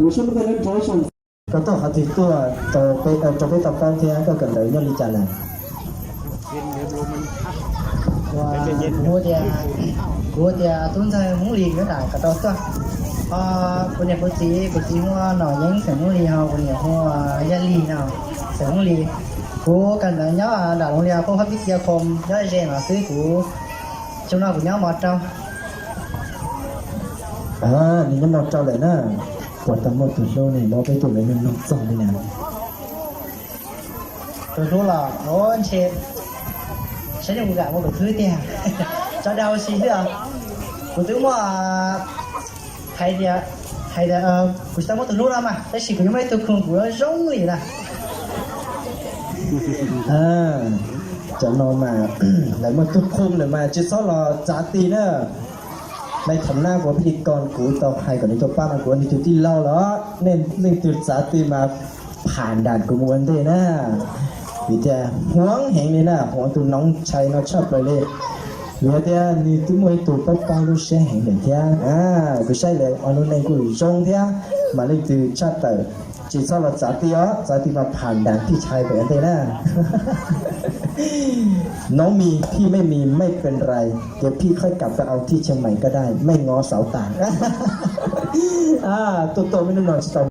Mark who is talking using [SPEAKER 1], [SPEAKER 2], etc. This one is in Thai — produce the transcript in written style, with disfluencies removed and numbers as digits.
[SPEAKER 1] 我是不可能着手。
[SPEAKER 2] ก็ต้องหาที่ตัวจะไปตับกองเทียนก็เกิดเลยเนี่ยลิจานะ
[SPEAKER 3] ว่ากูเดียตุ้นใจมุ้งลีก็ได้ก็ต้องตัวกูเนี่ยกูจีหัวหน่อยยังเสียงมุ้งลีเฮากูเนี่ยหัวยันลีเนาะเสียงมุ้งลีกูกันแล้วเนาะด่าโรงเรียนพวกพัฒวิทยาคมย้อยเรียนมาซื้อกูช่วงนั้นกูเนาะหมดเจ้า
[SPEAKER 2] นี่ยังหมดเจ้าเลยนะปวดตั้งหมดตัวโชว์นี่บอกไปตัวเลยมันสองเลยนะ
[SPEAKER 3] ตัวรู้หรอโอ้เชฟฉันยังกะว่าแบบคือเตี้ยจะเดาสิเด้อกูถึงว่าใครเดียกูจะว่าตัวรู้แล้วมั้ยแต่สิกูยังไม่ตัวคงกูร้องเลยนะ
[SPEAKER 2] จะนอนมาไหนมาทุกคุมเลยมาจะซ้อรอจ่าตีเนอะในทำหน้าของพิธีกรกูต่อใครก่อนในตัวป้ามันกูในจุดที่เล่าแล้วเน้นเรื่องจุดจ่าตีมาผ่านด่านกูมวนได้นะวิทยาห่วงแห่งนี้นะห่วงตัวน้องชายน้องชอบไปเลยวิทยานี่ตัวมวยตัวป้าป้าลูกเสียแห่งเดียวกูใช่เลยอันนู้นในกูจงเทียมาเล่นตัวชาติเตอร์จีซ้อรอจ่าตีมาผ่านด่านพี่ชายไปอันเดียนะน้องมีพี่ไม่มีไม่เป็นไรเดี๋ยวพี่ค่อยกลับไปเอาที่เชียงใหม่ก็ได้ไม่ง้อเสาต่างตัวโตไม่นอนสตอ